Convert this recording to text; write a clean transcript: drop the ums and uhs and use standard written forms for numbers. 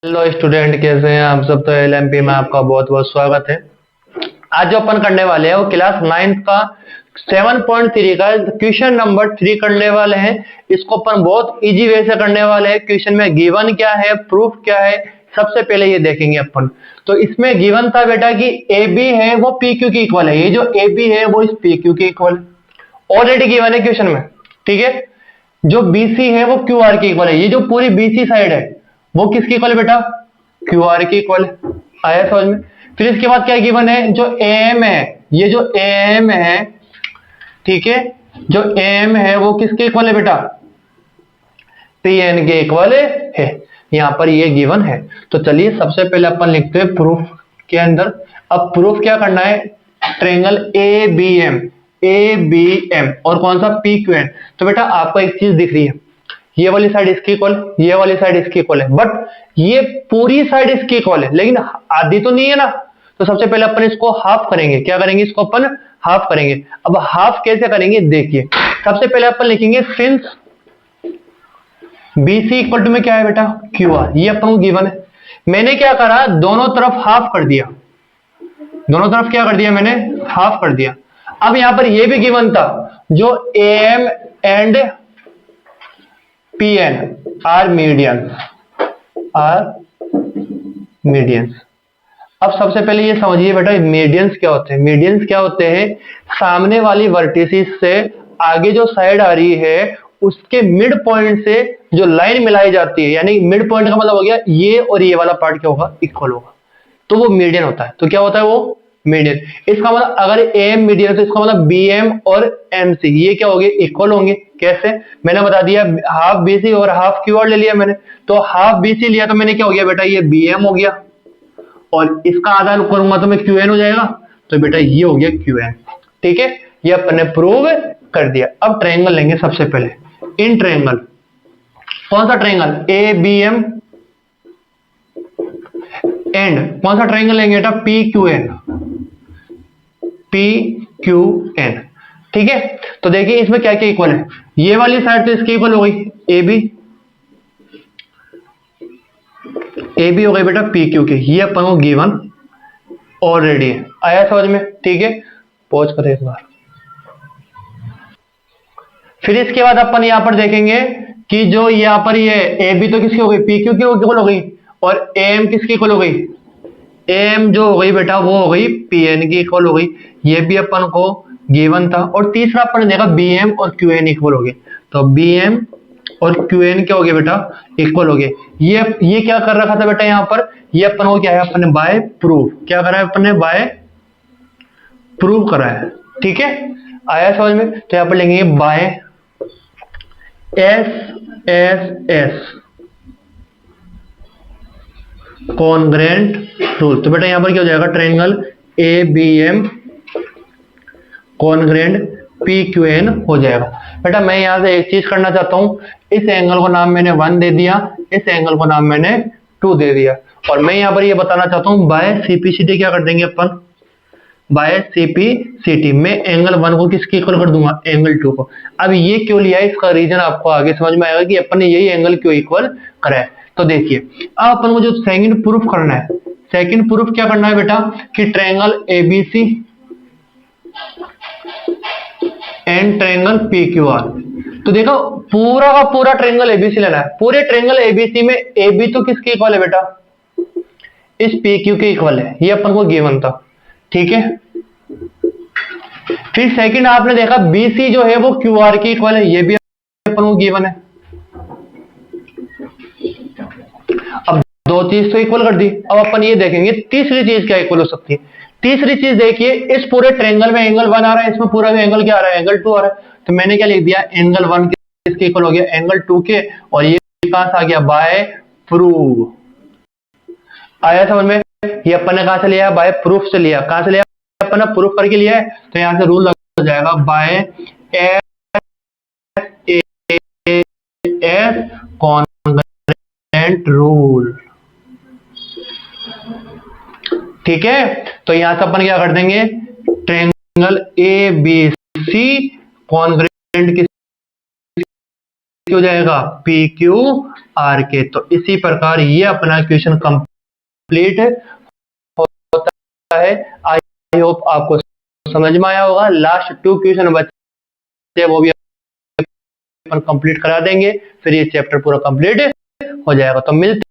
Hello student, कैसे हैं आप सब। तो एलएमपी में आपका बहुत बहुत स्वागत है। आज जो अपन करने वाले हैं वो क्लास 9 का 7.3 का क्वेश्चन नंबर 3 करने वाले हैं। इसको अपन बहुत इजी वे से करने वाले हैं। क्वेश्चन में गिवन क्या है, प्रूफ क्या है, सबसे पहले ये देखेंगे अपन। तो इसमें गिवन था बेटा कि ए बी है वो पी क्यू के इक्वल है। ये जो ए बी है वो इस पी क्यू के इक्वल है, ऑलरेडी गिवन है क्वेश्चन में। ठीक है, जो बीसी है वो क्यू आर के इक्वल है। ये जो पूरी बीसी साइड है वो किसके इक्वल है बेटा, क्यू आर के इक्वल है। आया समझ में। फिर इसके बाद क्या गिवन है, जो एम है, ये जो एम है, ठीक है, जो एम है वो किसके इक्वल है बेटा, पी एन के इक्वल है। यहां पर ये गिवन है। तो चलिए सबसे पहले अपन लिखते हैं प्रूफ के अंदर। अब प्रूफ क्या करना है, triangle A B M, A B M और कौन सा पी क्यू एन। तो बेटा आपको एक चीज दिख रही है, ये वाली साइड इसकी इक्वल, ये वाली साइड इसकी इक्वल है, बट ये पूरी साइड इसकी इक्वल है, लेकिन आधी तो नहीं है ना। तो सबसे पहले अपन इसको हाफ करेंगे। क्या करेंगे, इसको अपन हाफ करेंगे। अब हाफ कैसे करेंगे देखिए। सबसे पहले अपन लिखेंगे सिंस BC इक्वल टू में क्या है बेटा, QR। ये अपन को गिवन है। मैंने क्या करा, दोनों तरफ हाफ कर दिया। दोनों तरफ क्या कर दिया मैंने, हाफ कर दिया। अब यहां पर ये भी गिवन था, जो AM and PN are medians, अब सबसे पहले ये समझिए बेटा मीडियंस क्या होते हैं। मीडियंस क्या होते हैं, सामने वाली वर्टिसेस से आगे जो साइड आ रही है उसके मिड पॉइंट से जो लाइन मिलाई जाती है, यानी मिड पॉइंट का मतलब हो गया ये और ये वाला पार्ट क्या होगा, इक्वल होगा, तो वो मीडियन होता है। तो क्या होता है वो मीडियन। इसका मतलब अगर एम मीडियन तो इसका मतलब BM और MC ये क्या होंगे, इक्वल होंगे। कैसे, मैंने बता दिया, हाफ BC और हाफ QR ले लिया मैंने। तो हाफ BC लिया तो मैंने क्या हो गया बेटा, ये BM हो गया, और इसका आधा करूंगा तो मैं QN हो जाएगा। तो बेटा ये हो गया QN। ठीक है, ये अपन ने प्रूव कर दिया। अब ट्रायंगल लेंगे सबसे पहले। इन ट्रायंगल, कौन सा ट्रायंगल, ABM एंड कौन सा ट्रायंगल लेंगे बेटा, PQN, PQN। ठीक है, तो देखिए इसमें क्या क्या इक्वल है। ये वाली साइड तो इसकी इक्वल हो गई AB हो गई बेटा PQ के। ये अपन को गिवन ऑलरेडी है। आया समझ में। ठीक है, पॉज करें एक बार। फिर इसके बाद अपन यहां पर देखेंगे कि जो यहां पर ये AB तो किसकी हो गई, PQ की इक्वल हो गई, और AM किसकी इक्वल हो गई, AM जो हो गई बेटा वो हो गई PN की इक्वल हो गई। ये भी अपन को गिवन था। और तीसरा अपन ने देखा BM और QN इक्वल हो गए। तो BM और QN क्या हो गया बेटा, इक्वल हो गए। ये क्या कर रखा था बेटा यहाँ पर, ये अपन को क्या है, अपन ने बाय प्रूफ, क्या करा है अपन ने, बाय प्रूव करा है। ठीक है, आया समझ में। तो यहां पर लेंगे बाय SSS कॉन्ग्रेंट रूल। तो बेटा यहां पर क्या हो जाएगा, ट्रायंगल ABM कॉन्ग्रेंट PQN हो जाएगा। बेटा मैं यहां से एक चीज करना चाहता हूं, इस एंगल को नाम मैंने 1 दे दिया, इस एंगल को नाम मैंने 2 दे दिया, और मैं यहां पर ये बताना चाहता हूं बाय CPCT क्या कर देंगे अपन, बाय CPCT में एंगल 1 को किसके इक्वल कर दूंगा, एंगल 2 को। अब ये क्यों लिया है, इसका रीजन आपको आगे समझ में आएगा कि अपन ने यही एंगल क्यों इक्वल करा है। तो देखिए अब अपन को जो सेकंड प्रूफ करना है, सेकंड प्रूफ क्या करना है बेटा, कि triangle ABC and triangle PQR। तो देखो पूरा का पूरा ट्रायंगल ABC लेना है। पूरे ट्रायंगल ABC में AB तो किसके इक्वल है बेटा, इस PQ के इक्वल है। ये अपन को गिवन था। ठीक है, फिर सेकंड आपने देखा BC जो है वो QR के इक्वल है। ये भी अपन को गिवन है। अब दो चीज तो इक्वल कर दी। अब अपन ये देखेंगे तीसरी चीज क्या इक्वल हो सकती है। तीसरी चीज देखिए, इस पूरे ट्रायंगल में एंगल 1 आ रहा है, इसमें पूरा में एंगल क्या आ रहा है, एंगल 2 आ रहा है। तो मैंने क्या लिख दिया, एंगल 1 किसके इक्वल हो गया, एंगल 2 के, और ये कहां से आ गया, बाय प्रूव। आया समझ में। ये अपन ने कहां से लिया, बाय प्रूफ से लिया। कहां से लिया, अपन ने प्रूफ करके लिया है। तो यहां से रूल लग जाएगा, बाय SSS कॉन्ग्रेंट रूल। ठीक है, तो यहां से अपन क्या कर देंगे, ट्रायंगल ABC कॉन्ग्रेंट हो जाएगा पी क्यू आर के। तो इसी प्रकार ये अपना क्वेश्चन कंप्लीट होता है। आई होप आपको समझ में आया होगा। लास्ट 2 क्वेश्चन बचे वो भी अपन कंप्लीट करा देंगे, फिर ये चैप्टर पूरा कंप्लीट हो जाएगा। तो मिलते